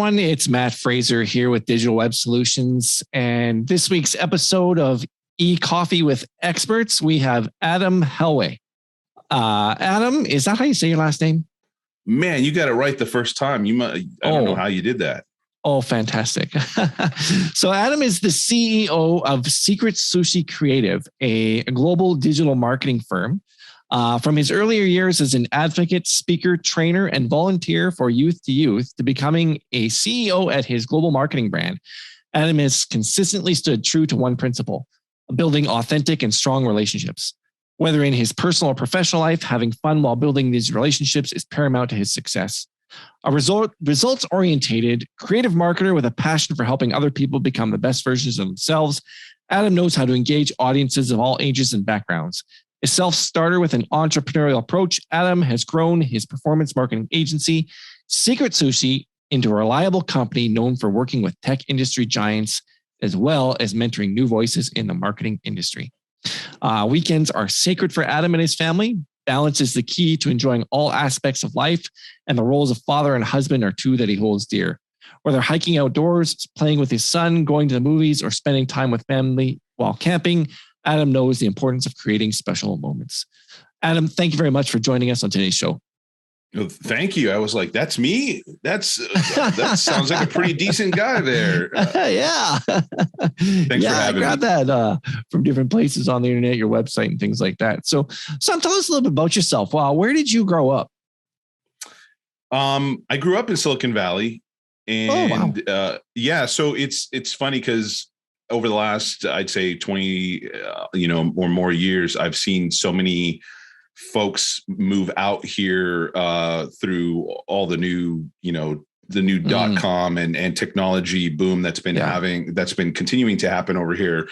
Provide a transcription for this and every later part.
everyone. It's Matt Fraser here with Digital Web Solutions. And this week's episode of E-Coffee with Experts, we have Adam Helweh. Adam, is that how you say your last name? Man, you got it right the first time. I don't know how you did that. Oh, fantastic. So Adam is the CEO of Secret Sushi Creative, a global digital marketing firm. From his earlier years as an advocate, speaker, trainer, and volunteer for Youth to Youth to becoming a CEO at his global marketing brand, Adam has consistently stood true to one principle: building authentic and strong relationships. Whether in his personal or professional life, having fun while building these relationships is paramount to his success. A results-oriented, creative marketer with a passion for helping other people become the best versions of themselves, Adam knows how to engage audiences of all ages and backgrounds. A self-starter with an entrepreneurial approach, Adam has grown his performance marketing agency, Secret Sushi, into a reliable company known for working with tech industry giants, as well as mentoring new voices in the marketing industry. Weekends are sacred for Adam and his family. Balance is the key to enjoying all aspects of life, and the roles of father and husband are two that he holds dear. Whether hiking outdoors, playing with his son, going to the movies, or spending time with family while camping, Adam knows the importance of creating special moments. Adam, thank you very much for joining us on today's show. Well, thank you. I was like, that's me. That sounds like a pretty decent guy there. Yeah. Thanks for having me. I got that from different places on the internet, your website and things like that. So tell us a little bit about yourself. Wow. Where did you grow up? I grew up in Silicon Valley, and so it's funny because over the last, I'd say 20, or more years, I've seen so many folks move out here through all the new, the new .com and technology boom that's been continuing to happen over here,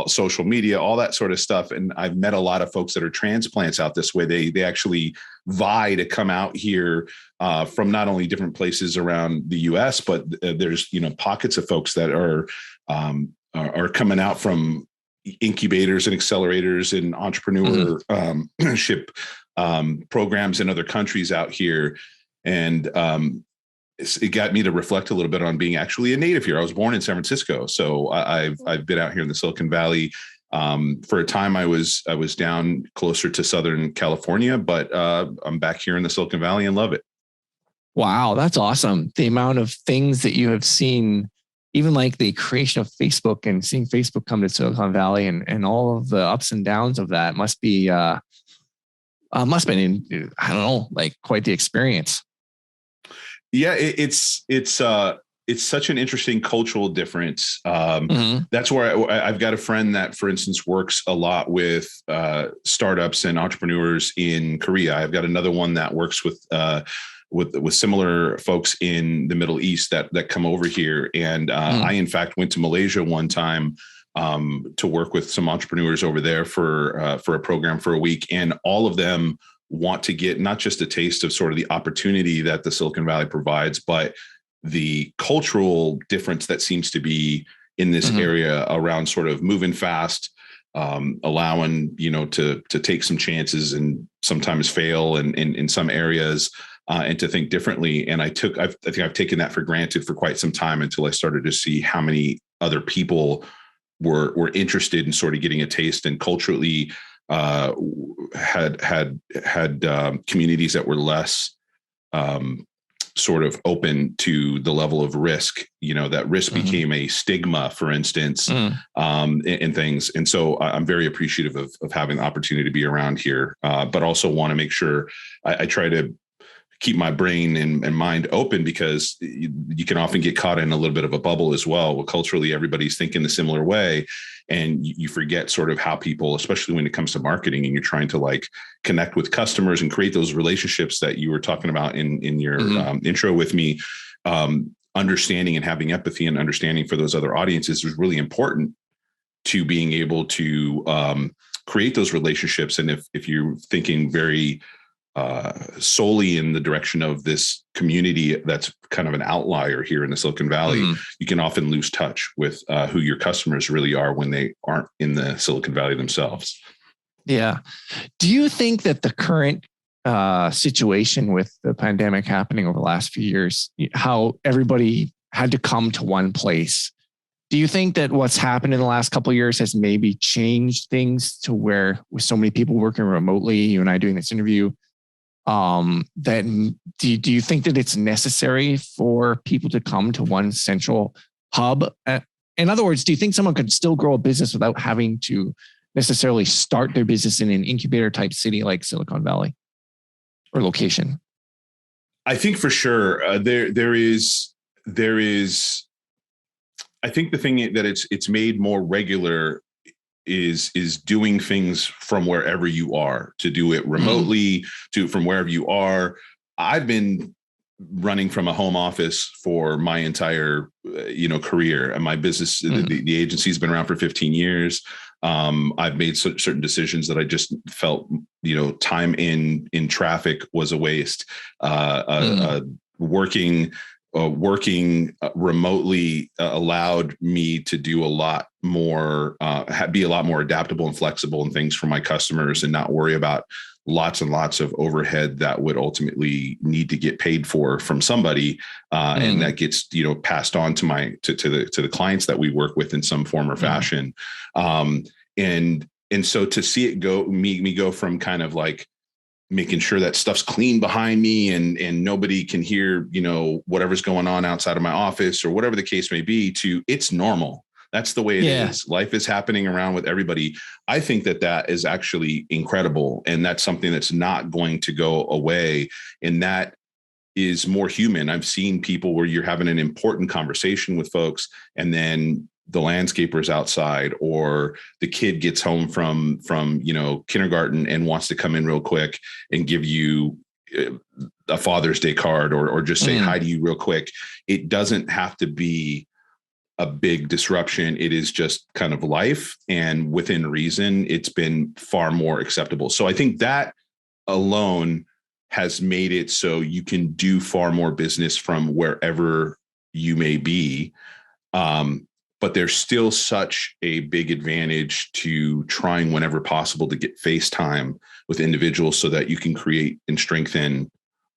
social media, all that sort of stuff. And I've met a lot of folks that are transplants out this way. They actually vie to come out here from not only different places around the US, but there's, pockets of folks that are coming out from incubators and accelerators and entrepreneurship programs in other countries out here. And it got me to reflect a little bit on being actually a native here. I was born in San Francisco, so I've been out here in the Silicon Valley. For a time, I was down closer to Southern California, but I'm back here in the Silicon Valley and love it. Wow, that's awesome. The amount of things that you have seen, even like the creation of Facebook and seeing Facebook come to Silicon Valley and all of the ups and downs of that must be, must have been, quite the experience. Yeah, it's such an interesting cultural difference. That's where I've got a friend that, for instance, works a lot with startups and entrepreneurs in Korea. I've got another one that works with similar folks in the Middle East that come over here. And I, in fact, went to Malaysia one time to work with some entrepreneurs over there for a program for a week. And all of them want to get not just a taste of sort of the opportunity that the Silicon Valley provides, but the cultural difference that seems to be in this area around sort of moving fast, allowing, to take some chances and sometimes fail in some areas. And to think differently. And I think I've taken that for granted for quite some time until I started to see how many other people were interested in sort of getting a taste and culturally had communities that were less sort of open to the level of risk, that risk became a stigma, for instance, and things. And so I'm very appreciative of having the opportunity to be around here, but also want to make sure I try to keep my brain and mind open, because you can often get caught in a little bit of a bubble as well. Well, culturally, everybody's thinking the similar way. And you forget sort of how people, especially when it comes to marketing and you're trying to connect with customers and create those relationships that you were talking about in your intro with me, understanding and having empathy and understanding for those other audiences is really important to being able to create those relationships. And if you're thinking very solely in the direction of this community that's kind of an outlier here in the Silicon Valley, you can often lose touch with who your customers really are when they aren't in the Silicon Valley themselves. Yeah. Do you think that the current situation with the pandemic happening over the last few years, how everybody had to come to one place. Do you think that what's happened in the last couple of years has maybe changed things to where, with so many people working remotely, you and I doing this interview, that do you think that it's necessary for people to come to one central hub? In other words, do you think someone could still grow a business without having to necessarily start their business in an incubator type city like Silicon Valley or location? I think for sure there is. I think the thing that it's made more regular is doing things from wherever you are, to do it remotely, from wherever you are. I've been running from a home office for my entire career, and my business, the agency's been around for 15 years. I've made certain decisions that I just felt, time in traffic was a waste. Working remotely allowed me to do a lot more, be a lot more adaptable and flexible in things for my customers, and not worry about lots and lots of overhead that would ultimately need to get paid for from somebody, and that gets passed on to the clients that we work with in some form or fashion. And so to see it me go from kind of like making sure that stuff's clean behind me and nobody can hear, whatever's going on outside of my office or whatever the case may be, to it's normal. That's the way it is. Life is happening around with everybody. I think that is actually incredible. And that's something that's not going to go away. And that is more human. I've seen people where you're having an important conversation with folks, and then the landscaper's outside, or the kid gets home from kindergarten and wants to come in real quick and give you a Father's Day card, or just say hi to you real quick. It doesn't have to be a big disruption. It is just kind of life, and within reason, it's been far more acceptable. So I think that alone has made it so you can do far more business from wherever you may be. But there's still such a big advantage to trying whenever possible to get face time with individuals, so that you can create and strengthen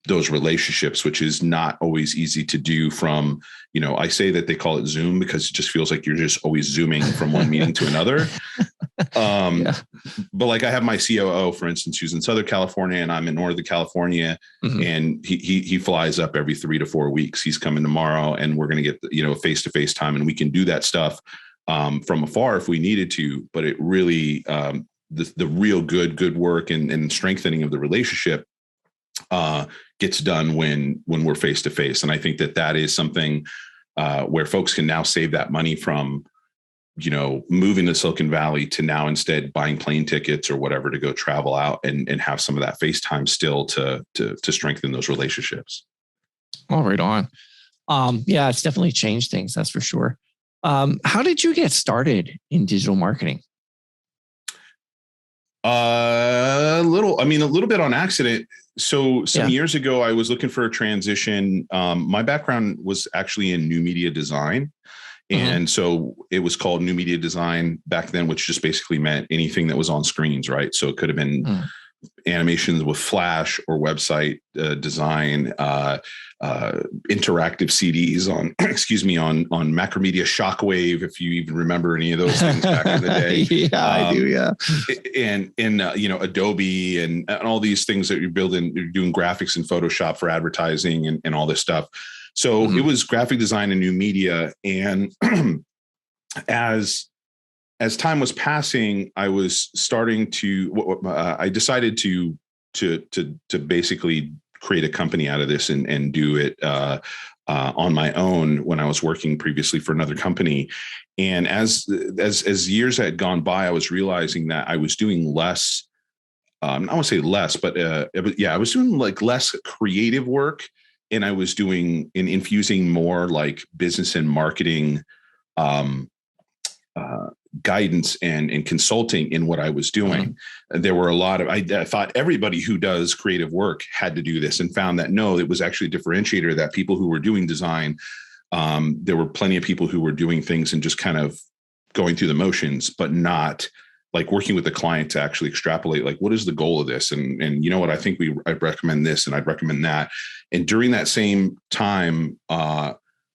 those relationships, which is not always easy to do from, I say that they call it Zoom because it just feels like you're just always zooming from one meeting to another. But like I have my COO, for instance, who's in Southern California and I'm in Northern California, and he flies up every 3 to 4 weeks. He's coming tomorrow, and we're going to get, face-to-face time, and we can do that stuff from afar if we needed to. But it really, the real good work and strengthening of the relationship gets done when we're face to face. And I think that is something where folks can now save that money from, moving to Silicon Valley to now instead buying plane tickets or whatever to go travel out and have some of that face time still to strengthen those relationships. Oh, right on. It's definitely changed things. That's for sure. How did you get started in digital marketing? A little bit on accident. So some years ago, I was looking for a transition. My background was actually in new media design. And so it was called new media design back then, which just basically meant anything that was on screens, right? So it could have been animations with Flash or website design, interactive CDs on Macromedia Shockwave, if you even remember any of those things back in the day. I do. Yeah. And Adobe and all these things that you're building, you're doing graphics in Photoshop for advertising and all this stuff. So it was graphic design and new media. And as time was passing, I was starting to, I decided to basically create a company out of this and do it on my own when I was working previously for another company. And as years had gone by, I was realizing that I was doing less, I don't want to say less, but I was doing like less creative work, and I was doing and infusing more like business and marketing guidance and consulting in what I was doing. There were a lot of, I thought everybody who does creative work had to do this, and found that no, it was actually a differentiator, that people who were doing design, there were plenty of people who were doing things and just kind of going through the motions, but not like working with the client to actually extrapolate, like, what is the goal of this? And you know what, I think I'd recommend this and I'd recommend that. And during that same time,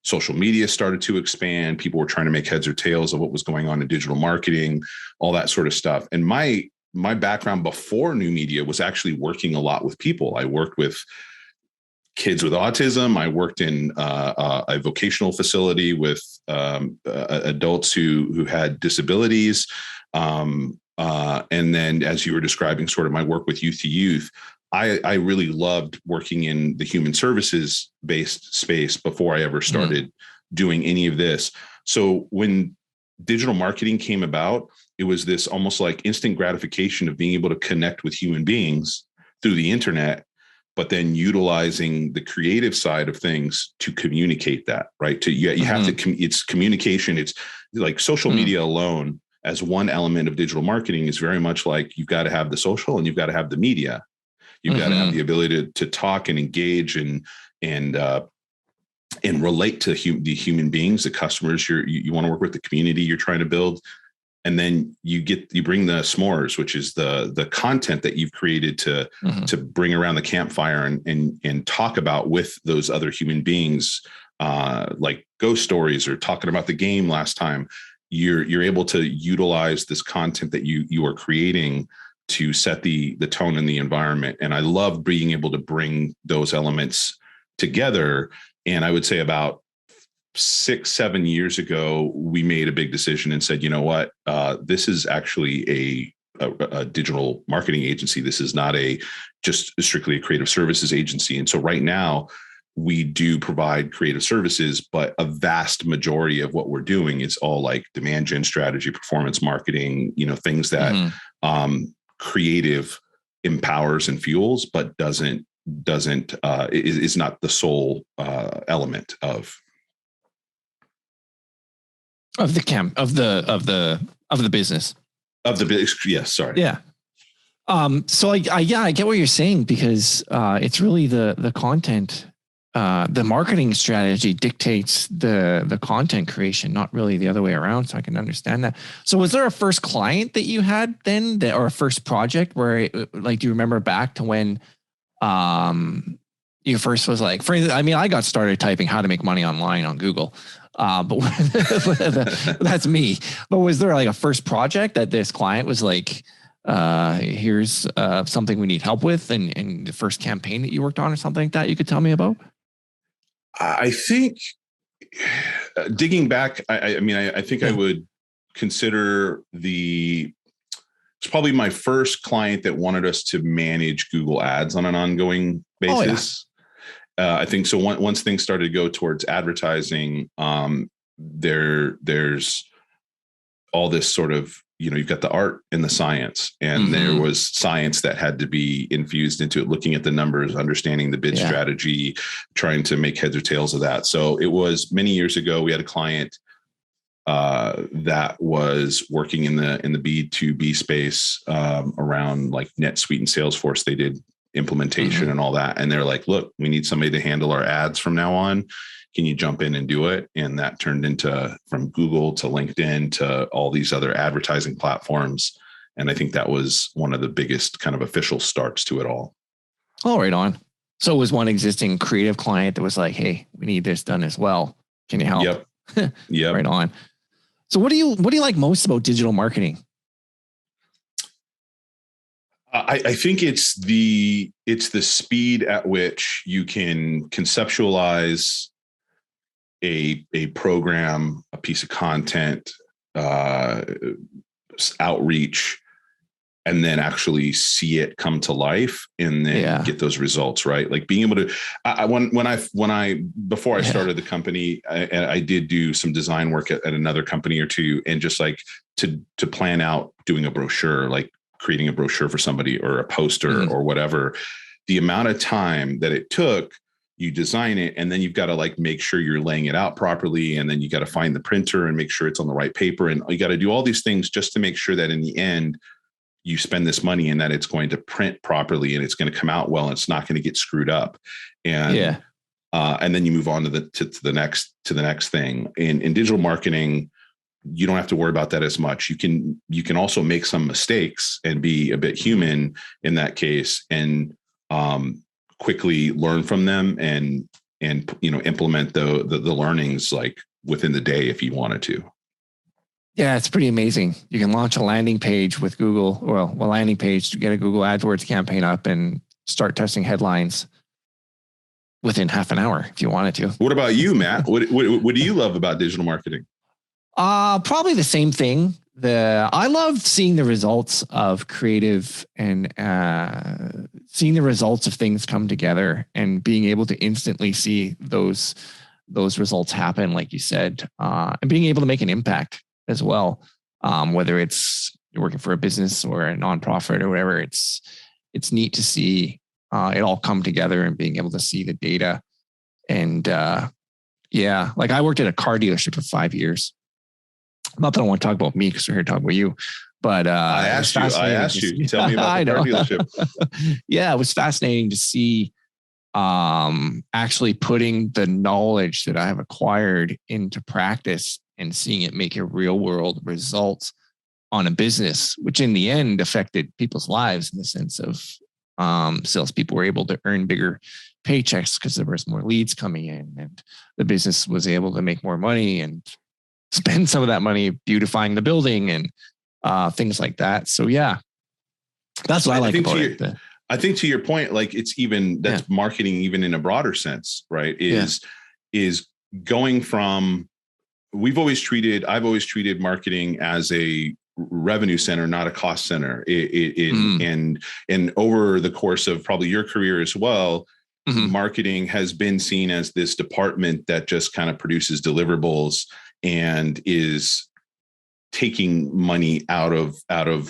social media started to expand. People were trying to make heads or tails of what was going on in digital marketing, all that sort of stuff. And my background before new media was actually working a lot with people. I worked with kids with autism. I worked in a vocational facility with adults who had disabilities. And then, as you were describing sort of my work with youth to youth, I really loved working in the human services based space before I ever started doing any of this. So when digital marketing came about, it was this almost like instant gratification of being able to connect with human beings through the internet, but then utilizing the creative side of things to communicate that, right? You have to, it's communication. It's like social media alone as one element of digital marketing is very much like you've got to have the social and you've got to have the media. You've got to have the ability to talk and engage and relate to the human beings, the customers you want to work with, the community you're trying to build. And then you bring the s'mores, which is the content that you've created to bring around the campfire and talk about with those other human beings, like ghost stories or talking about the game last time. You're able to utilize this content that you are creating to set the tone in the environment. And I love being able to bring those elements together. And I would say about 6-7 years ago, we made a big decision and said, you know what, this is actually a digital marketing agency. This is not just strictly a creative services agency. And so right now we do provide creative services, but a vast majority of what we're doing is all like demand gen strategy, performance marketing, things that creative empowers and fuels, but is not the sole element of the business. Yes, sorry. Yeah. So I get what you're saying, because it's really the content, the marketing strategy dictates the content creation, not really the other way around. So I can understand that. So was there a first client that you had then, or a first project where, like, do you remember back to when you first was like, I got started typing how to make money online on Google. But that's me. But was there like a first project that this client was like, here's something we need help with, and the first campaign that you worked on or something like that you could tell me about? I think digging back, I think I would consider it's probably my first client that wanted us to manage Google Ads on an ongoing basis. I think so. Once things started to go towards advertising, there's all this sort of, you've got the art and the science, and there was science that had to be infused into it, looking at the numbers, understanding the bid strategy, trying to make heads or tails of that. So it was many years ago, we had a client that was working in the B2B space around like NetSuite and Salesforce. They did implementation and all that. And they're like, look, we need somebody to handle our ads from now on. Can you jump in and do it? And that turned into from Google to LinkedIn to all these other advertising platforms. And I think that was one of the biggest kind of official starts to it all. Oh, right on. So it was one existing creative client that was like, hey, we need this done as well. Can you help? Yep. Yep. Right on. So what do you like most about digital marketing? I think it's the speed at which you can conceptualize a program, a piece of content, outreach, and then actually see it come to life and then get those results, right? Like being able to, before I started the company, I did do some design work at another company or two, and just like to plan out doing a brochure, like creating a brochure for somebody or a poster or whatever, the amount of time that it took, you design it, and then you've got to like make sure you're laying it out properly. And then you got to find the printer and make sure it's on the right paper. And you got to do all these things just to make sure that in the end, you spend this money and that it's going to print properly and it's going to come out well, and it's not going to get screwed up. And, and then you move on to the next thing. In digital marketing, you don't have to worry about that as much. You can also make some mistakes and be a bit human in that case, and quickly learn from them and implement the learnings like within the day if you wanted to. Yeah, it's pretty amazing. You can launch a landing page with Google, or a landing page to get a Google AdWords campaign up and start testing headlines within half an hour if you wanted to. What about you, Matt? What do you love about digital marketing? Probably the same thing. I love seeing the results of creative and seeing the results of things come together and being able to instantly see those results happen, like you said, and being able to make an impact as well. Whether it's you're working for a business or a nonprofit or whatever, it's neat to see it all come together and being able to see the data. And like I worked at a car dealership for 5 years. Not that I want to talk about me because we're here to talk about you, but I asked you. Tell me about the car dealership. Yeah, it was fascinating to see actually putting the knowledge that I have acquired into practice and seeing it make a real world result on a business, which in the end affected people's lives in the sense of salespeople were able to earn bigger paychecks because there was more leads coming in, and the business was able to make more money and spend some of that money beautifying the building and things like that. So yeah, that's what I like about it. I think to your point, like it's even that's marketing even in a broader sense, right? Is going from I've always treated marketing as a revenue center, not a cost center. And over the course of probably your career as well, marketing has been seen as this department that just kind of produces deliverables and is taking money out of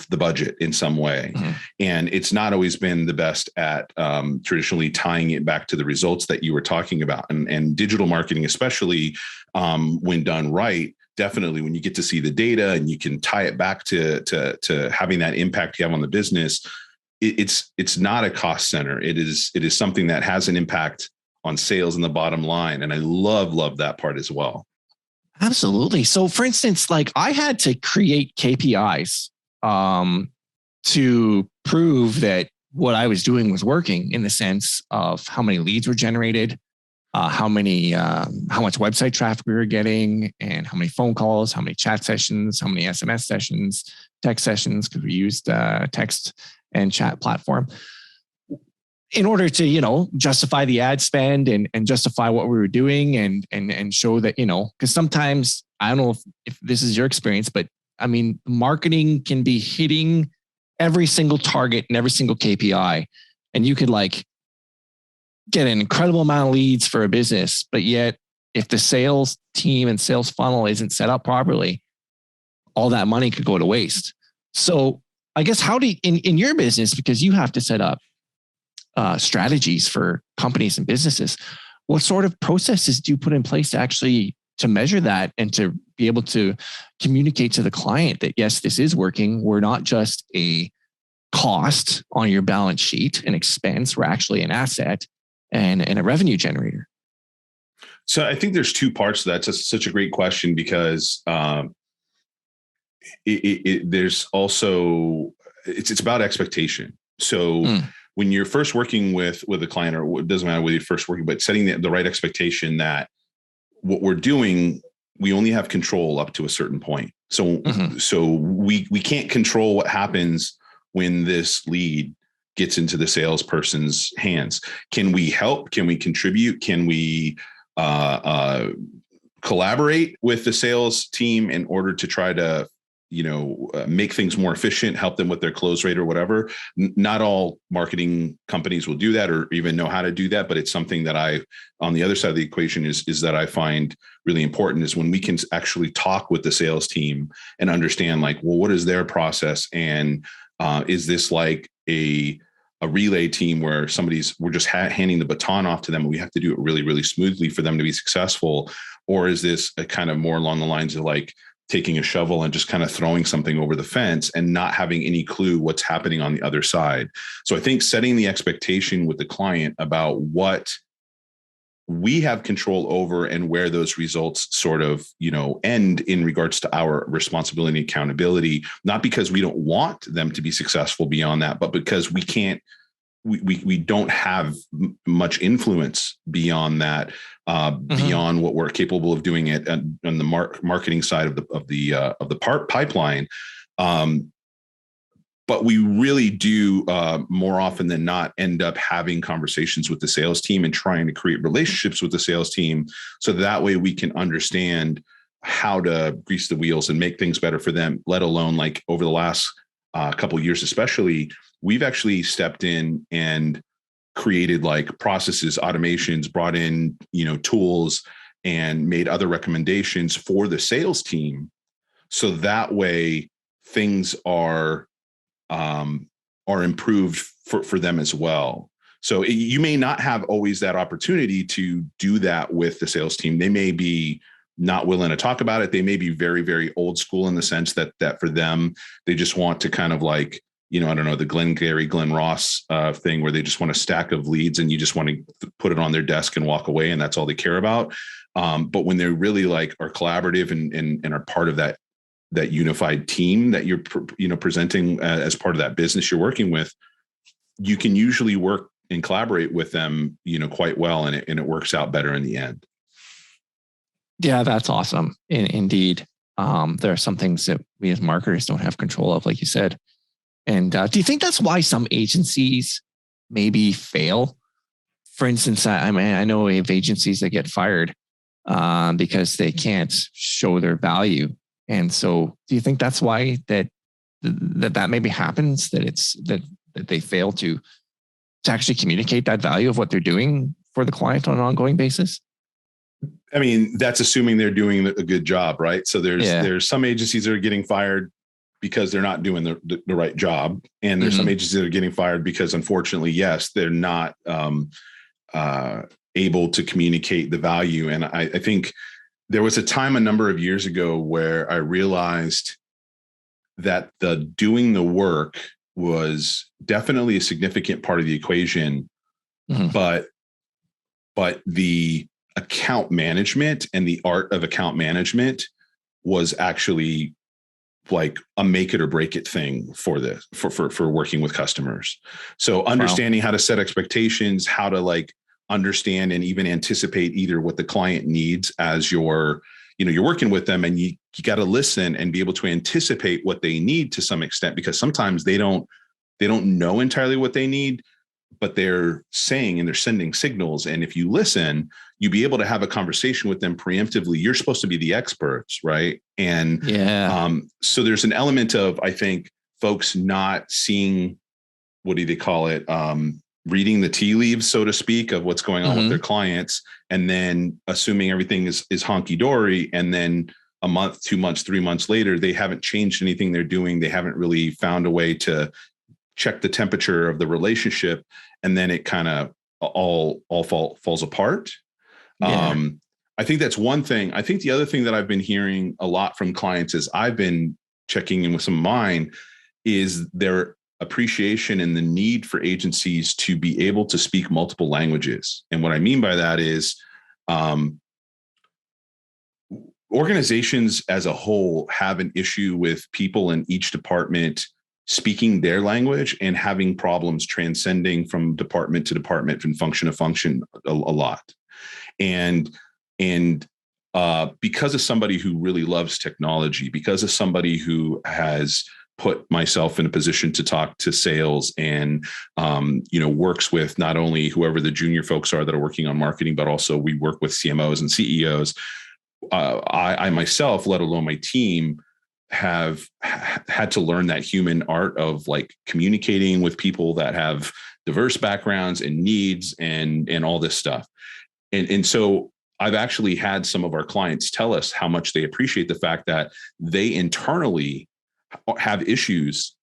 the budget in some way. And it's not always been the best at traditionally tying it back to the results that you were talking about. And digital marketing, especially when done right, definitely when you get to see the data and you can tie it back to having that impact you have on the business, it's not a cost center. It is something that has an impact on sales and the bottom line. And I love that part as well. Absolutely. So for instance, like I had to create KPIs to prove that what I was doing was working, in the sense of how many leads were generated, how much website traffic we were getting, and how many phone calls, how many chat sessions, how many SMS sessions, text sessions, because we used text and chat platform, in order to, justify the ad spend and justify what we were doing and show that, because sometimes, I don't know if this is your experience, but I mean, marketing can be hitting every single target and every single KPI, and you could like get an incredible amount of leads for a business, but yet if the sales team and sales funnel isn't set up properly, all that money could go to waste. So I guess how do you, in your business, because you have to set up strategies for companies and businesses, what sort of processes do you put in place to measure that and to be able to communicate to the client that, yes, this is working. We're not just a cost on your balance sheet, an expense. We're actually an asset and a revenue generator. So I think there's two parts to that. It's such a great question because there's also, it's about expectation. So when you're first working with a client, or it doesn't matter whether you're first working, but setting the right expectation that what we're doing, we only have control up to a certain point. So we can't control what happens when this lead gets into the salesperson's hands. Can we help? Can we contribute? Can we collaborate with the sales team in order to try to make things more efficient, help them with their close rate or whatever? Not all marketing companies will do that or even know how to do that, but it's something that on the other side of the equation is that I find really important, is when we can actually talk with the sales team and understand, like, well, what is their process? And is this like a relay team where we're just handing the baton off to them and we have to do it really, really smoothly for them to be successful? Or is this a kind of more along the lines of like taking a shovel and just kind of throwing something over the fence and not having any clue what's happening on the other side? So I think setting the expectation with the client about what we have control over and where those results sort of, end in regards to our responsibility and accountability, not because we don't want them to be successful beyond that, but because we don't have much influence beyond that, beyond what we're capable of doing it on the marketing side of the pipeline. But we really do more often than not end up having conversations with the sales team and trying to create relationships with the sales team, so that way we can understand how to grease the wheels and make things better for them. Let alone, like, over the last couple of years, especially, we've actually stepped in and created like processes, automations, brought in, tools, and made other recommendations for the sales team, so that way things are improved for them as well. So you may not have always that opportunity to do that with the sales team. They may be not willing to talk about it. They may be very, very old school in the sense that for them, they just want to kind of like, I don't know, the Glenn Ross thing, where they just want a stack of leads and you just want to put it on their desk and walk away, and that's all they care about. But when they're really like are collaborative and are part of that unified team that you're presenting as part of that business you're working with, you can usually work and collaborate with them quite well, and it works out better in the end. Yeah, that's awesome. Indeed. There are some things that we as marketers don't have control of, like you said. And do you think that's why some agencies maybe fail? For instance, I know we have agencies that get fired because they can't show their value. And so do you think that's why that maybe happens, that they fail to actually communicate that value of what they're doing for the client on an ongoing basis? I mean, that's assuming they're doing a good job, right? So there's some agencies that are getting fired because they're not doing the right job. And there's some agencies that are getting fired because, unfortunately, yes, they're not able to communicate the value. And I think there was a time a number of years ago where I realized that the doing the work was definitely a significant part of the equation, but the account management and the art of account management was actually like a make it or break it thing for working with customers. So understanding how to set expectations, how to like understand and even anticipate either what the client needs as you're working with them, and you got to listen and be able to anticipate what they need to some extent, because sometimes they don't know entirely what they need, but they're saying and they're sending signals. And if you listen, you be able to have a conversation with them preemptively. You're supposed to be the experts, right? And so there's an element of, I think, folks not seeing, what do they call it? Reading the tea leaves, so to speak, of what's going on with their clients, and then assuming everything is honky dory. And then a month, 2 months, 3 months later, they haven't changed anything they're doing. They haven't really found a way to check the temperature of the relationship. And then it kind of all falls apart. Yeah. I think that's one thing. I think the other thing that I've been hearing a lot from clients as I've been checking in with some of mine is their appreciation and the need for agencies to be able to speak multiple languages. And what I mean by that is organizations as a whole have an issue with people in each department speaking their language and having problems transcending from department to department and function to function a lot. And because of somebody who really loves technology, because of somebody who has put myself in a position to talk to sales and, works with not only whoever the junior folks are that are working on marketing, but also we work with CMOs and CEOs. I myself, let alone my team, have had to learn that human art of like communicating with people that have diverse backgrounds and needs and all this stuff. And so I've actually had some of our clients tell us how much they appreciate the fact that they internally have issues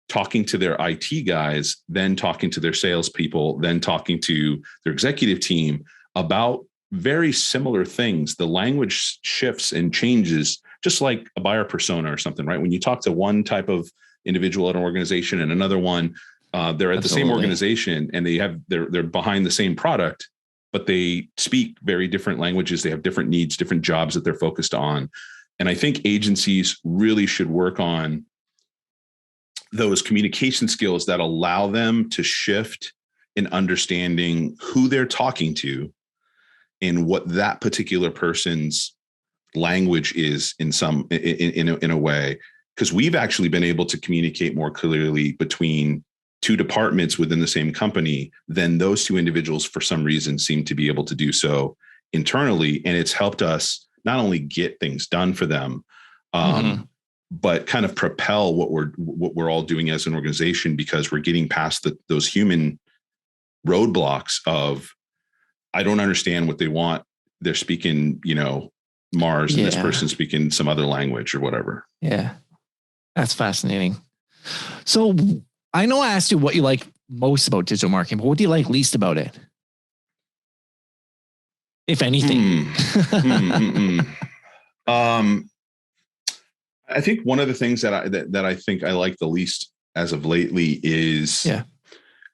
talking to their IT guys, then talking to their salespeople, then talking to their executive team about very similar things. The language shifts and changes, just like a buyer persona or something, right? When you talk to one type of individual at an organization and another one, they're at the same organization and they're behind the same product, but they speak very different languages. They have different needs, different jobs that they're focused on. And I think agencies really should work on those communication skills that allow them to shift in understanding who they're talking to and what that particular person's language is in a way. Because we've actually been able to communicate more clearly between two departments within the same company than those two individuals for some reason seem to be able to do so internally. And it's helped us not only get things done for them, but kind of propel what we're all doing as an organization, because we're getting past those human roadblocks of, I don't understand what they want. They're speaking, Mars, and this person's speaking some other language or whatever. Yeah. That's fascinating. So I know I asked you what you like most about digital marketing, but what do you like least about it? If anything. I think one of the things that I think I like the least as of lately is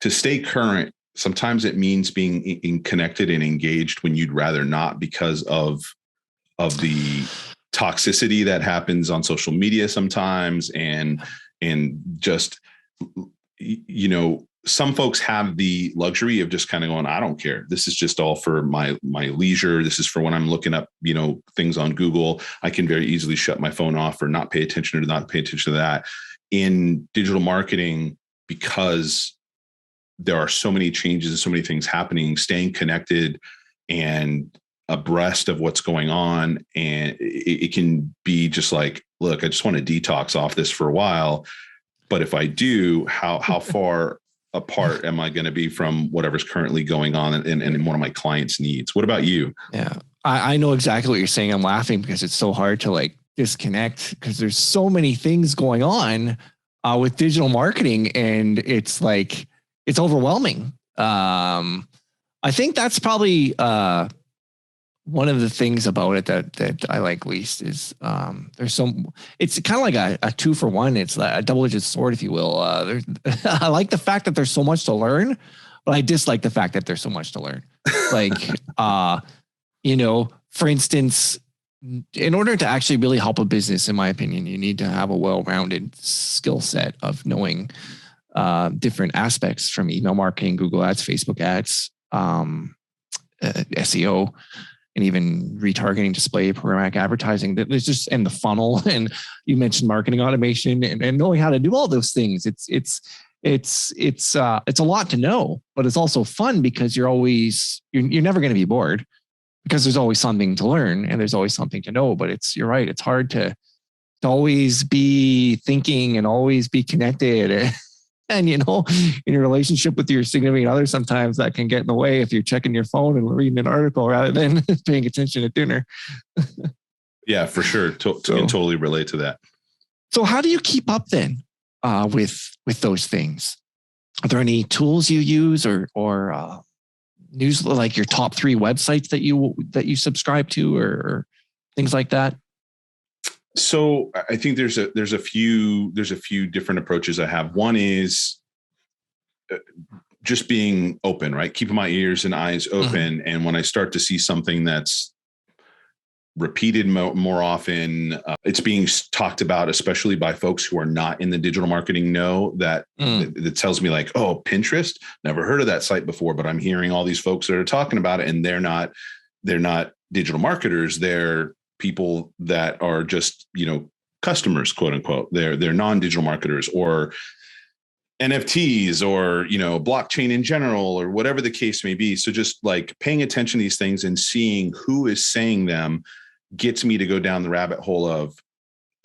to stay current. Sometimes it means being connected and engaged when you'd rather not, because of the toxicity that happens on social media sometimes. And just, some folks have the luxury of just kind of going, I don't care. This is just all for my leisure. This is for when I'm looking up, things on Google. I can very easily shut my phone off or not pay attention to that. In digital marketing, because there are so many changes and so many things happening, staying connected and abreast of what's going on. And it can be just like, look, I just want to detox off this for a while. But if I do, how far apart am I going to be from whatever's currently going on and one of my clients' needs? What about you? Yeah, I know exactly what you're saying. I'm laughing because it's so hard to disconnect, because there's so many things going on with digital marketing, and it's overwhelming. I think that's probably one of the things about it that I like least is it's kind of like a 2-for-1. It's a double-edged sword, if you will. I like the fact that there's so much to learn, but I dislike the fact that there's so much to learn. For instance, in order to actually really help a business, in my opinion, you need to have a well-rounded skill set of knowing different aspects, from email marketing, Google ads, Facebook ads, SEO, and even retargeting, display, programmatic advertising. There's just, and the funnel, and you mentioned marketing automation, and knowing how to do all those things. It's a lot to know, but it's also fun because you're never going to be bored, because there's always something to learn and there's always something to know. But you're right. It's hard to always be thinking and always be connected. And, in your relationship with your significant other, sometimes that can get in the way if you're checking your phone and reading an article rather than paying attention at dinner. Yeah, for sure. Can totally relate to that. So how do you keep up then with those things? Are there any tools you use or news, like your top 3 websites that you subscribe to or things like that? So I think there's a few different approaches I have. One is just being open, right? Keeping my ears and eyes open. And when I start to see something that's repeated more often, it's being talked about, especially by folks who are not in the digital marketing that tells me like, oh, Pinterest, never heard of that site before, but I'm hearing all these folks that are talking about it, and they're not digital marketers. They're people that are just, customers, quote unquote. They're non-digital marketers, or NFTs, or, blockchain in general, or whatever the case may be. So just paying attention to these things and seeing who is saying them gets me to go down the rabbit hole of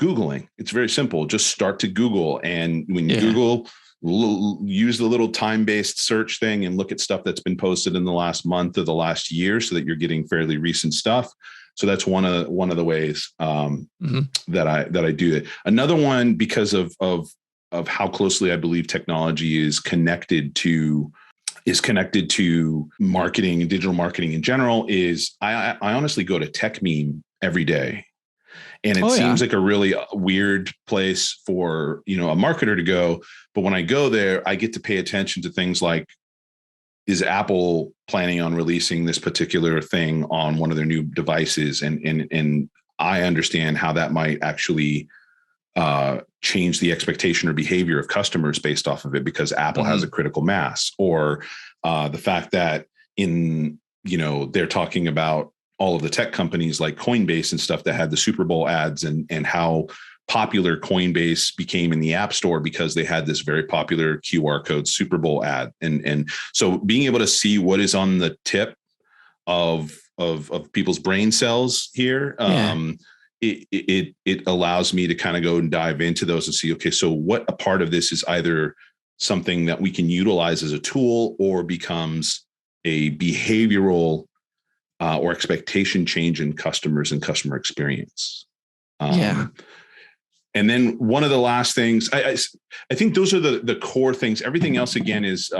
Googling. It's very simple. Just start to Google. And when you Google, use the little time-based search thing and look at stuff that's been posted in the last month or the last year, so that you're getting fairly recent stuff. So that's one of the ways that I do it. Another one, because of how closely I believe technology is connected to marketing and digital marketing in general, is I honestly go to Tech Meme every day. And it seems like a really weird place for, a marketer to go. But when I go there, I get to pay attention to things like, is Apple planning on releasing this particular thing on one of their new devices? And I understand how that might actually change the expectation or behavior of customers based off of it, because Apple has a critical mass, or the fact that they're talking about all of the tech companies like Coinbase and stuff that had the Super Bowl ads, and how popular Coinbase became in the App Store because they had this very popular QR code Super Bowl ad. And so being able to see what is on the tip of people's brain cells here, it allows me to kind of go and dive into those and see, okay, so what a part of this is either something that we can utilize as a tool, or becomes a behavioral or expectation change in customers and customer experience. And then one of the last things, I think those are the core things. Everything else, again, is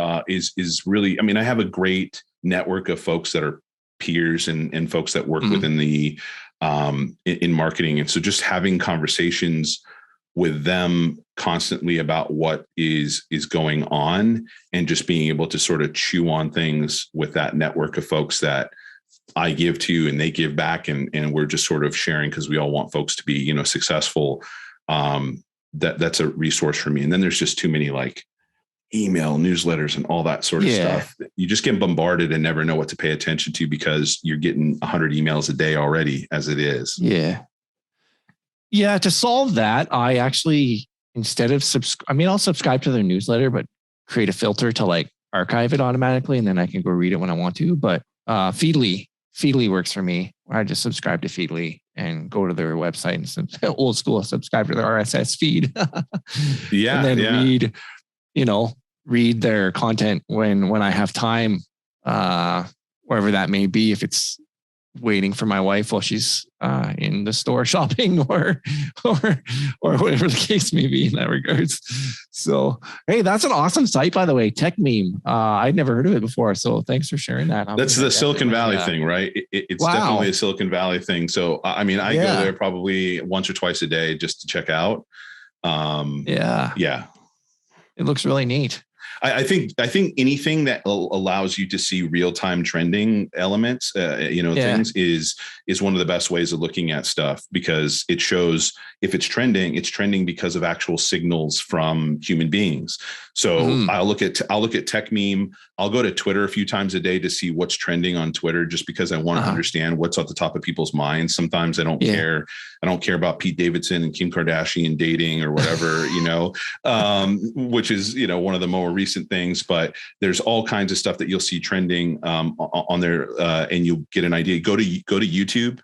really, I mean, I have a great network of folks that are peers and folks that work within the in marketing. And so just having conversations with them constantly about what is going on, and just being able to sort of chew on things with that network of folks that I give to and they give back, and we're just sort of sharing, because we all want folks to be, successful. That's a resource for me. And then there's just too many like email newsletters and all that sort of stuff. You just get bombarded and never know what to pay attention to, because you're getting 100 emails a day already as it is. Yeah. To solve that, I actually, instead of I'll subscribe to their newsletter, but create a filter to like archive it automatically, and then I can go read it when I want to. But Feedly works for me. I just subscribe to Feedly and go to their website and old school subscribe to their RSS feed. And then read their content when I have time, wherever that may be, if it's waiting for my wife while she's in the store shopping, or whatever the case may be in that regards. So, hey, that's an awesome site, by the way, Tech Meme. I'd never heard of it before, so thanks for sharing that. That's the Silicon Valley thing, right? It's definitely a Silicon Valley thing. So, I mean, I go there probably once or twice a day just to check out. It looks really neat. I think anything that allows you to see real-time trending elements, things is one of the best ways of looking at stuff, because it shows if it's trending because of actual signals from human beings. So I'll look at Tech Meme. I'll go to Twitter a few times a day to see what's trending on Twitter, just because I want to understand what's at the top of people's minds. Sometimes I don't care. I don't care about Pete Davidson and Kim Kardashian dating or whatever, which is, one of the more recent things, but there's all kinds of stuff that you'll see trending on there, and you'll get an idea. Go to YouTube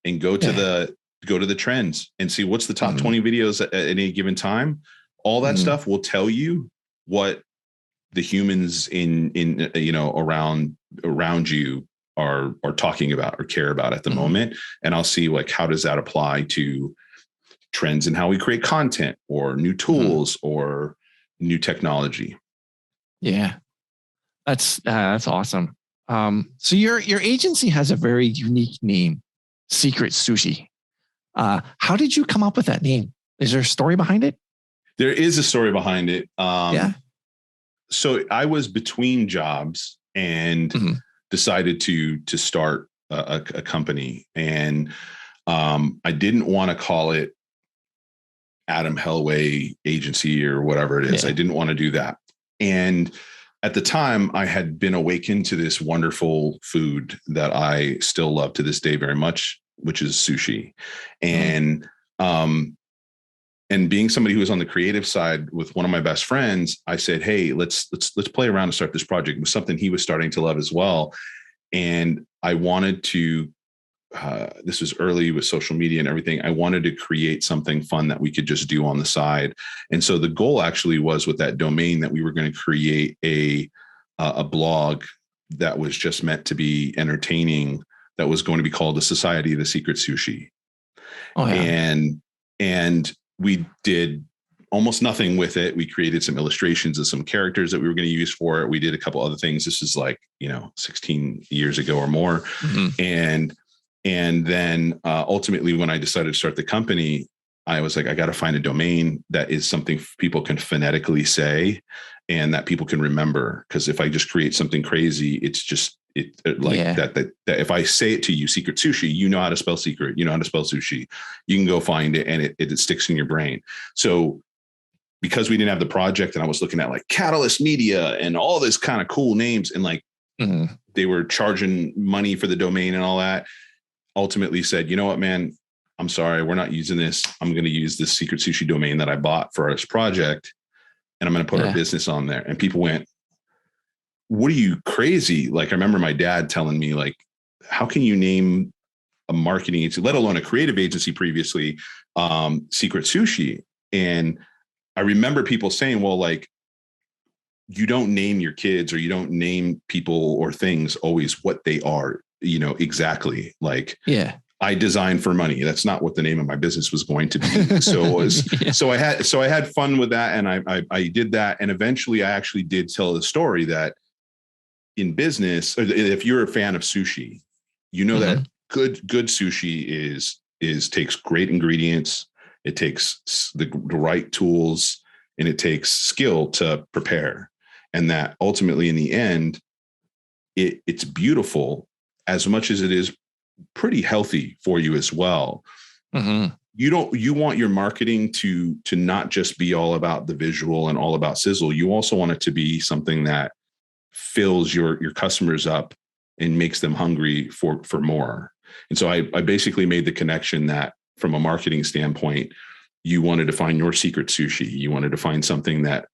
and go to the trends and see what's the top 20 videos at any given time. All that stuff will tell you what the humans in around you are talking about or care about at the moment. And I'll see like, how does that apply to trends and how we create content, or new tools, or new technology. Yeah, that's awesome. So your agency has a very unique name, Secret Sushi. How did you come up with that name? Is there a story behind it? There is a story behind it. So I was between jobs and decided to start a company, and I didn't want to call it Adam Helweh Agency or whatever it is. I didn't want to do that. And at the time, I had been awakened to this wonderful food that I still love to this day very much, which is sushi. And being somebody who was on the creative side with one of my best friends, I said, "Hey, let's play around and start this project." It was something he was starting to love as well, and I wanted to. This was early with social media and everything. I wanted to create something fun that we could just do on the side. And so the goal actually was, with that domain, that we were going to create a blog that was just meant to be entertaining, that was going to be called the Society of the Secret Sushi. And we did almost nothing with it. We created some illustrations of some characters that we were going to use for it. We did a couple other things. This is like, 16 years ago or more. And then ultimately, when I decided to start the company, I was like, I got to find a domain that is something people can phonetically say and that people can remember. Because if I just create something crazy, it's just that if I say it to you, Secret Sushi, you know how to spell secret, you know how to spell sushi, you can go find it and it sticks in your brain. So because we didn't have the project and I was looking at like Catalyst Media and all this kind of cool names and like they were charging money for the domain and all that, ultimately said, you know what, man, I'm sorry, we're not using this. I'm going to use this Secret Sushi domain that I bought for this project and I'm going to put our business on there. And people went, what are you, crazy? Like, I remember my dad telling me, like, how can you name a marketing agency, let alone a creative agency previously, Secret Sushi? And I remember people saying, well, like, you don't name your kids or you don't name people or things always what they are, you know, exactly. Like, I designed for money. That's not what the name of my business was going to be. So it was, so I had fun with that. And I did that. And eventually I actually did tell the story that in business, if you're a fan of sushi, you know that good sushi is takes great ingredients. It takes the right tools and it takes skill to prepare. And that ultimately in the end, it's beautiful as much as it is pretty healthy for you as well. You want your marketing to not just be all about the visual and all about sizzle. You also want it to be something that fills your customers up and makes them hungry for more. And so I basically made the connection that from a marketing standpoint, you wanted to find your secret sushi. You wanted to find something that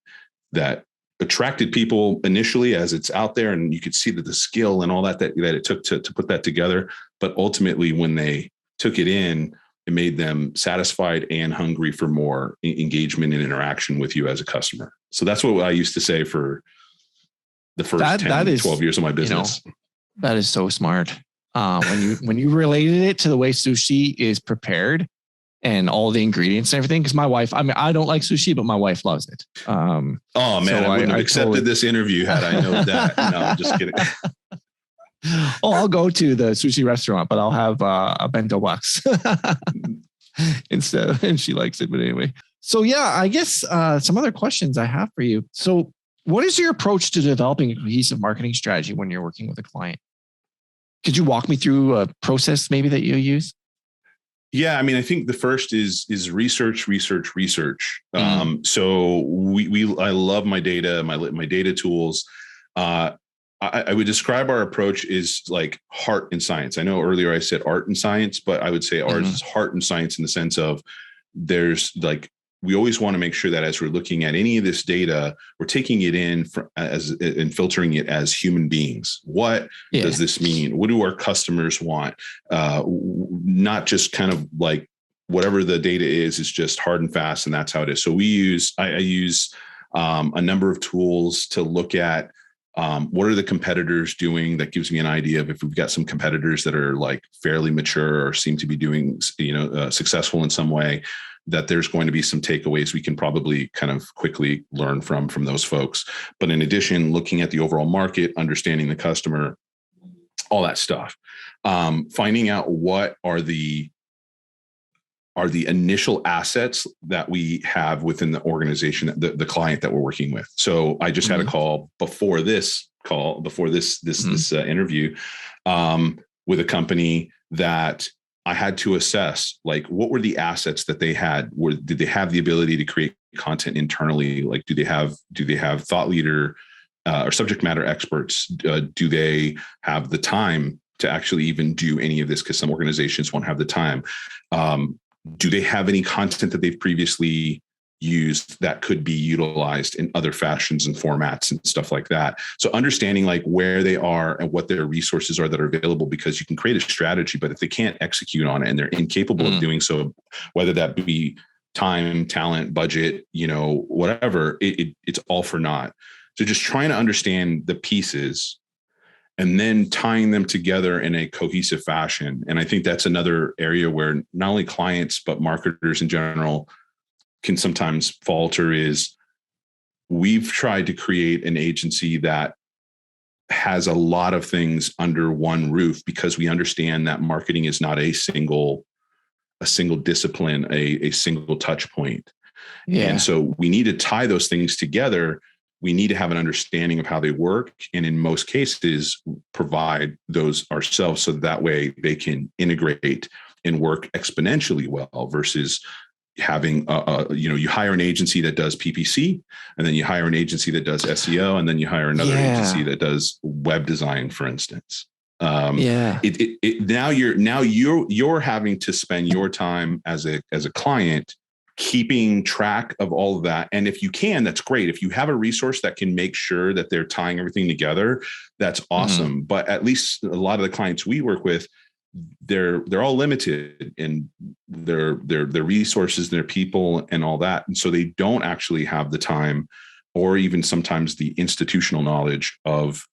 attracted people initially as it's out there, and you could see that the skill and all that it took to put that together. But ultimately, when they took it in, it made them satisfied and hungry for more engagement and interaction with you as a customer. So that's what I used to say for the first 12 years of my business. You know, that is so smart. When you related it to the way sushi is prepared and all the ingredients and everything. Because my wife, I mean, I don't like sushi, but my wife loves it. Oh man, so I wouldn't have accepted this interview had I known that. No, I'm just kidding. I'll go to the sushi restaurant, but I'll have a bento box instead. And she likes it, but anyway. So yeah, I guess some other questions I have for you. So what is your approach to developing a cohesive marketing strategy when you're working with a client? Could you walk me through a process maybe that you use? Yeah, I mean, I think the first is research. So I love my data, my data tools. I would describe our approach is like heart and science. I know earlier I said art and science, but I would say ours is heart and science in the sense of there's like, we always want to make sure that as we're looking at any of this data, we're taking it in and filtering it as human beings. What does this mean? What do our customers want? Not just kind of like whatever the data is just hard and fast, and that's how it is. So I use a number of tools to look at what are the competitors doing. That gives me an idea of if we've got some competitors that are like fairly mature or seem to be doing, successful in some way, that there's going to be some takeaways we can probably kind of quickly learn from those folks. But in addition, looking at the overall market, understanding the customer, all that stuff, finding out what are the initial assets that we have within the organization, the client that we're working with. So I just had a call before this interview with a company that I had to assess, like, what were the assets that they had? Did they have the ability to create content internally? Like, do they have thought leader or subject matter experts? Do they have the time to actually even do any of this? Because some organizations won't have the time. Do they have any content that they've previously used that could be utilized in other fashions and formats and stuff like that? So understanding like where they are and what their resources are that are available, because you can create a strategy, but if they can't execute on it and they're incapable of doing so, whether that be time, talent, budget, whatever, it's all for naught. So just trying to understand the pieces and then tying them together in a cohesive fashion. And I think that's another area where not only clients, but marketers in general can sometimes falter. Is we've tried to create an agency that has a lot of things under one roof, because we understand that marketing is not a single a single discipline, a single touch point. Yeah. And so we need to tie those things together. We need to have an understanding of how they work. And in most cases, provide those ourselves so that way they can integrate and work exponentially well versus having, you hire an agency that does PPC, and then you hire an agency that does SEO, and then you hire another agency that does web design, for instance. Now you're having to spend your time as a client keeping track of all of that. And if you can, that's great. If you have a resource that can make sure that they're tying everything together, that's awesome. But at least a lot of the clients we work with, they're all limited in their resources, their people and all that. And so they don't actually have the time or even sometimes the institutional knowledge of,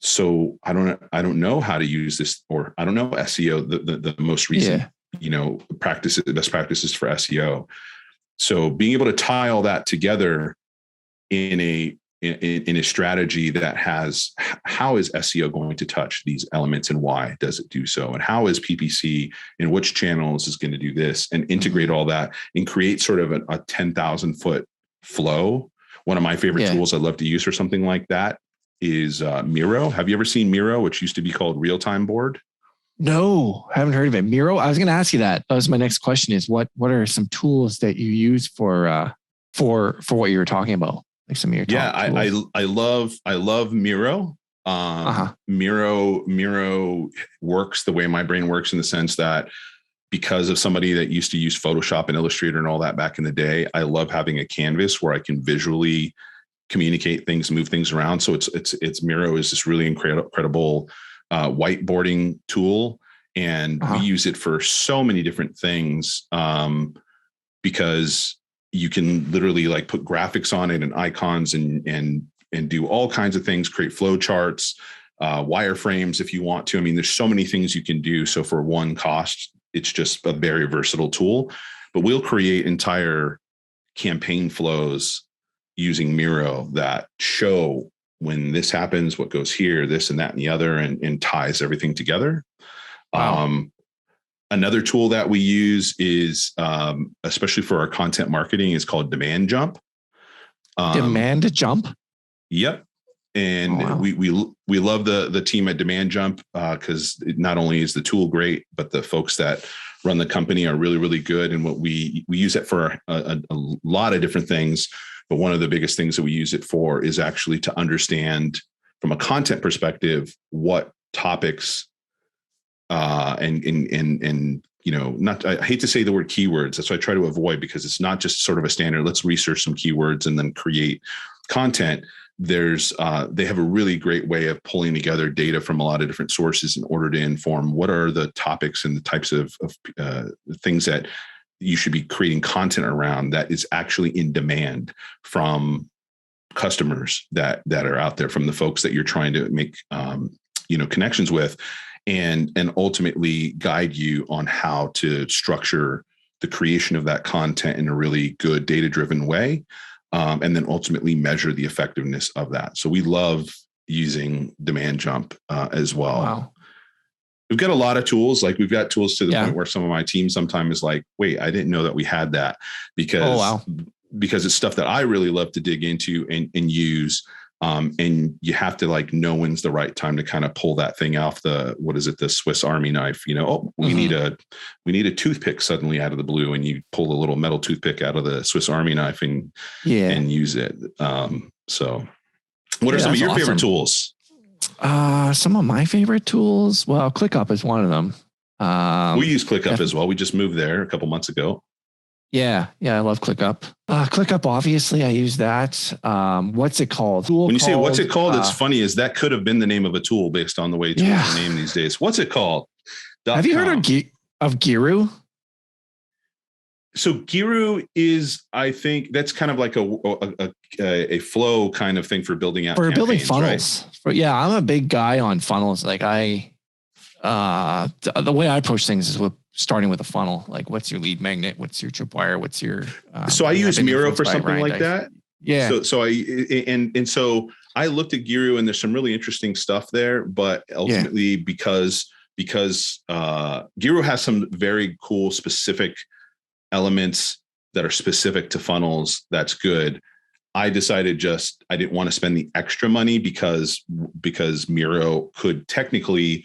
so I don't know how to use this, or I don't know SEO, the most recent, best practices for SEO. So being able to tie all that together in a strategy that has, how is SEO going to touch these elements and why does it do so? And how is PPC and which channels is going to do this, and integrate all that and create sort of a 10,000 foot flow. One of my favorite tools I love to use for something like that is Miro. Have you ever seen Miro, which used to be called Real-Time Board? No, I haven't heard of it. Miro. I was going to ask you that. That was my next question is what are some tools that you use for what you were talking about? Like some of your tools. I love Miro. Miro works the way my brain works, in the sense that because of somebody that used to use Photoshop and Illustrator and all that back in the day, I love having a canvas where I can visually communicate things, move things around. So it's Miro is this really incredible whiteboarding tool, and we use it for so many different things because you can literally like put graphics on it and icons and do all kinds of things, create flow charts, wireframes if you want to. I mean, there's so many things you can do. So for one cost, it's just a very versatile tool. But we'll create entire campaign flows using Miro that show when this happens, what goes here, this and that and the other, and ties everything together. Wow. Another tool that we use is, especially for our content marketing, is called Demand Jump. Demand Jump? Yep. And we love the team at Demand Jump because not only is the tool great, but the folks that run the company are really, really good. And what we use it for a lot of different things. But one of the biggest things that we use it for is actually to understand from a content perspective what topics and not, I hate to say the word keywords. That's what I try to avoid, because it's not just sort of a standard, let's research some keywords and then create content. There's they have a really great way of pulling together data from a lot of different sources in order to inform what are the topics and the types of things that you should be creating content around that is actually in demand from customers that are out there, from the folks that you're trying to make connections with, and ultimately guide you on how to structure the creation of that content in a really good data-driven way. And then ultimately measure the effectiveness of that. So we love using Demand Jump as well. Wow. We've got a lot of tools. Like we've got tools to the point where some of my team sometimes is like, wait, I didn't know that we had that, because it's stuff that I really love to dig into and use. And you have to like know when's the right time to kind of pull that thing off the Swiss Army knife, we need a toothpick suddenly out of the blue, and you pull a little metal toothpick out of the Swiss Army knife and use it. So what are some of your favorite tools? Some of my favorite tools. Well, ClickUp is one of them. We use ClickUp as well. We just moved there a couple months ago. Yeah. I love ClickUp. ClickUp, obviously, I use that. What's it called? When you say what's it called, it's funny, is that could have been the name of a tool based on the way tools are named these days. What's it called? Have you heard of Giru? So Giru is, I think that's kind of like a flow kind of thing for building out building funnels. Right? I'm a big guy on funnels. Like the way I approach things is starting with a funnel. Like, what's your lead magnet? What's your tripwire? What's your? So I use Miro for something like that. Yeah. So I looked at Giru, and there's some really interesting stuff there, but ultimately because because Giru has some very cool specific elements that are specific to funnels. That's good. I decided I didn't want to spend the extra money because Miro could technically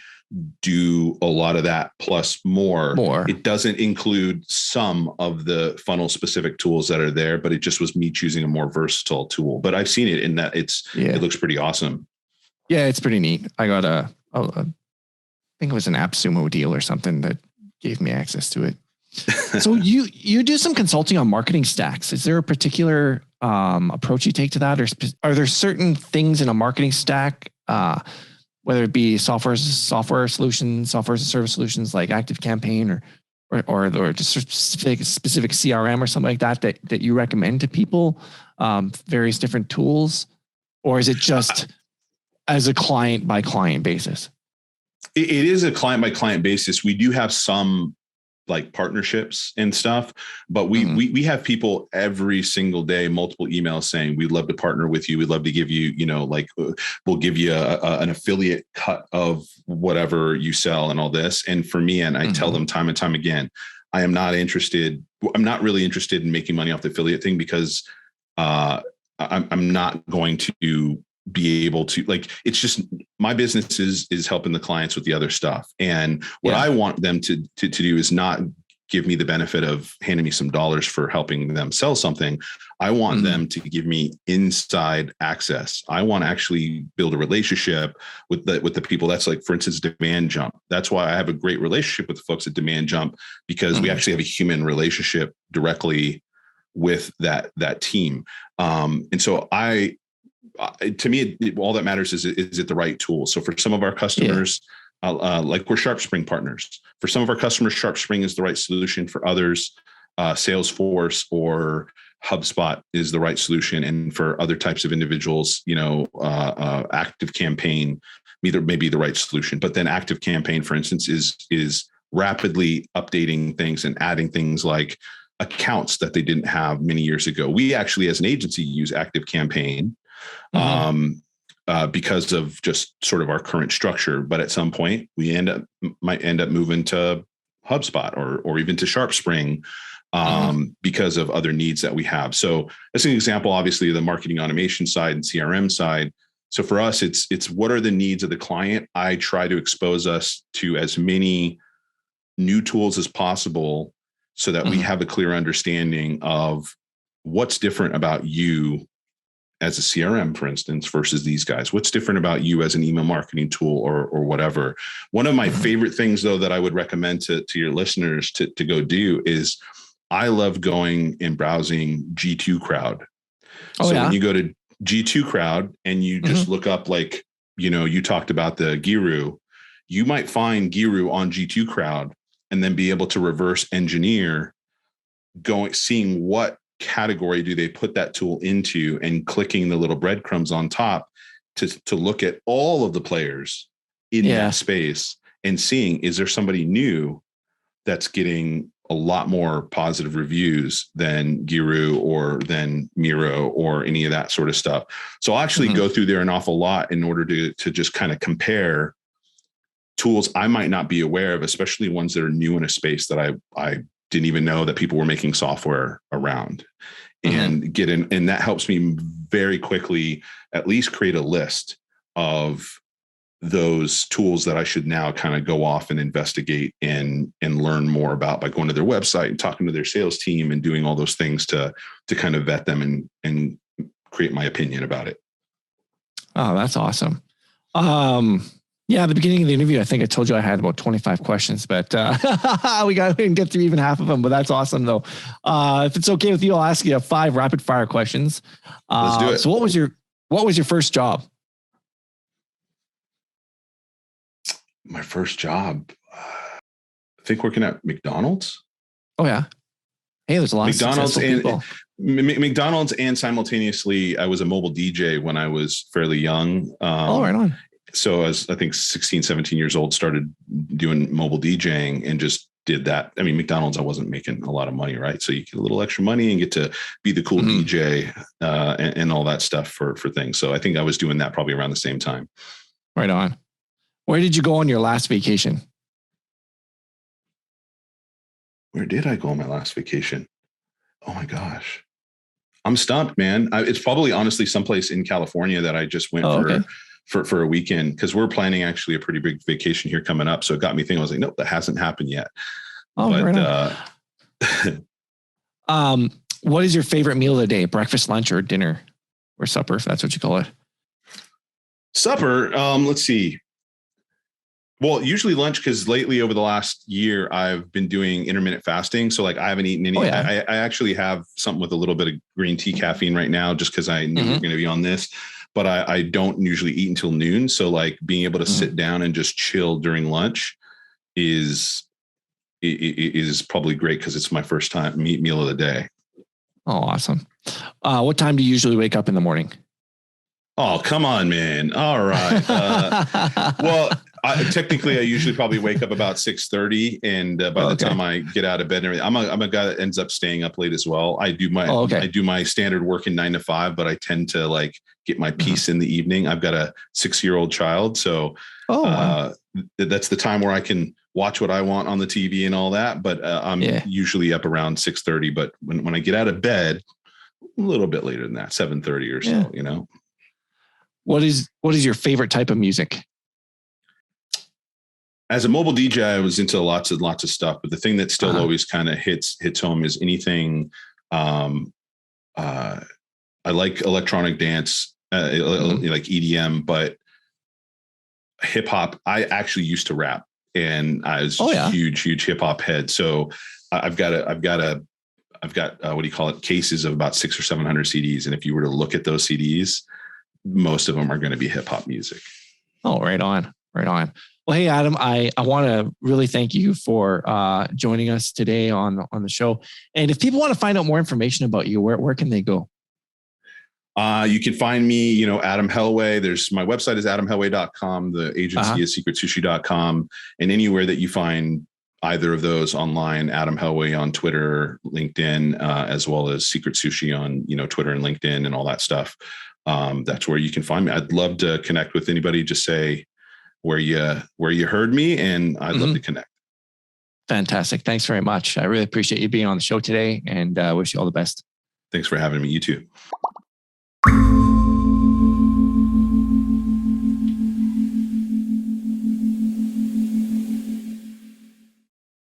do a lot of that plus more. It doesn't include some of the funnel specific tools that are there, but it just was me choosing a more versatile tool. But I've seen it in that it looks pretty awesome. Yeah, it's pretty neat. I got I think it was an AppSumo deal or something that gave me access to it. So you do some consulting on marketing stacks. Is there a particular approach you take to that, or are there certain things in a marketing stack, whether it be software solutions, software as a service solutions like ActiveCampaign or just specific CRM or something like that you recommend to people, various different tools, or is it just as a client by client basis? It is a client by client basis. We do have some like partnerships and stuff, but we have people every single day, multiple emails saying, we'd love to partner with you. We'd love to give you, we'll give you an affiliate cut of whatever you sell and all this. And for me, and I tell them time and time again, I'm not really interested in making money off the affiliate thing, because I'm not going to be able to, it's just, my business is helping the clients with the other stuff. And what I want them to do is not give me the benefit of handing me some dollars for helping them sell something. I want them to give me inside access. I want to actually build a relationship with the people. That's like, for instance, Demand Jump. That's why I have a great relationship with the folks at Demand Jump, because we actually have a human relationship directly with that team. And so to me, all that matters is it the right tool? So for some of our customers, like we're SharpSpring partners. For some of our customers, SharpSpring is the right solution. For others, Salesforce or HubSpot is the right solution. And for other types of individuals, ActiveCampaign may be the right solution. But then ActiveCampaign, for instance, is rapidly updating things and adding things like accounts that they didn't have many years ago. We actually, as an agency, use ActiveCampaign because of just sort of our current structure. But at some point we might end up moving to HubSpot or even to SharpSpring because of other needs that we have. So that's an example, obviously, of the marketing automation side and CRM side. So for us, it's what are the needs of the client? I try to expose us to as many new tools as possible so that we have a clear understanding of what's different about you as a CRM, for instance, versus these guys. What's different about you as an email marketing tool or whatever. One of my favorite things, though, that I would recommend to your listeners to go do is I love going and browsing G2 Crowd. When you go to G2 Crowd and you just look up, you talked about the Giru, you might find Giru on G2 Crowd and then be able to reverse engineer seeing what category do they put that tool into, and clicking the little breadcrumbs on top to look at all of the players in that space and seeing, is there somebody new that's getting a lot more positive reviews than Giru or than Miro or any of that sort of stuff. So I'll actually go through there an awful lot in order to just kind of compare tools I might not be aware of, especially ones that are new in a space that I didn't even know that people were making software around, and get in. And that helps me very quickly, at least create a list of those tools that I should now kind of go off and investigate and learn more about by going to their website and talking to their sales team and doing all those things to kind of vet them and create my opinion about it. Oh, that's awesome. Yeah, at the beginning of the interview, I think I told you I had about 25 questions, but we didn't get through even half of them. But that's awesome, though. If it's okay with you, I'll ask you 5 rapid fire questions. Let's do it. So, what was your first job? My first job, I think working at McDonald's. Oh yeah. Hey, there's a lot McDonald's of people. McDonald's, and simultaneously, I was a mobile DJ when I was fairly young. Right on. So I was, I think, 16, 17 years old, started doing mobile DJing and just did that. I mean, McDonald's, I wasn't making a lot of money, right? So you get a little extra money and get to be the cool DJ and all that stuff for things. So I think I was doing that probably around the same time. Right on. Where did you go on your last vacation? Where did I go on my last vacation? Oh my gosh. I'm stumped, man. It's probably honestly someplace in California that I just went for a weekend, because we're planning actually a pretty big vacation here coming up. So it got me thinking. I was like, nope, that hasn't happened yet. Oh, but, right on. What is your favorite meal of the day? Breakfast, lunch, or dinner, or supper, if that's what you call it? Supper. Let's see. Well, usually lunch, because lately over the last year, I've been doing intermittent fasting. So like I haven't eaten any. Oh, yeah. I actually have something with a little bit of green tea caffeine right now, just because I knew we were going to be on this. But I don't usually eat until noon. So like being able to sit down and just chill during lunch is probably great, because it's my first time meal of the day. Oh, awesome. What time do you usually wake up in the morning? Oh, come on, man. All right. Well, technically, I usually probably wake up about 6:30, and by the time I get out of bed and everything, I'm a guy that ends up staying up late as well. I do my standard working 9 to 5, but I tend to like get my peace in the evening. I've got a 6-year-old child, so that's the time where I can watch what I want on the TV and all that. But I'm usually up around 6:30. But when I get out of bed, a little bit later than that, 7:30 or so, you know. What is your favorite type of music? As a mobile DJ, I was into lots of stuff, but the thing that still always kind of hits home is anything. I like electronic dance, like EDM, but hip hop. I actually used to rap, and I was huge hip hop head. So I've got what do you call it? Cases of about 600 or 700 CDs, and if you were to look at those CDs, most of them are going to be hip hop music. Oh, right on. Well, hey, Adam, I want to really thank you for joining us today on the show. And if people want to find out more information about you, where can they go? You can find me, Adam Helweh. My website is adamhelweh.com. The agency is secretsushi.com. And anywhere that you find either of those online, Adam Helweh on Twitter, LinkedIn, as well as Secret Sushi on, Twitter and LinkedIn and all that stuff. That's where you can find me. I'd love to connect with anybody. Just say where you heard me, and I'd love to connect. Fantastic. Thanks very much. I really appreciate you being on the show today, and wish you all the best. Thanks for having me. You too.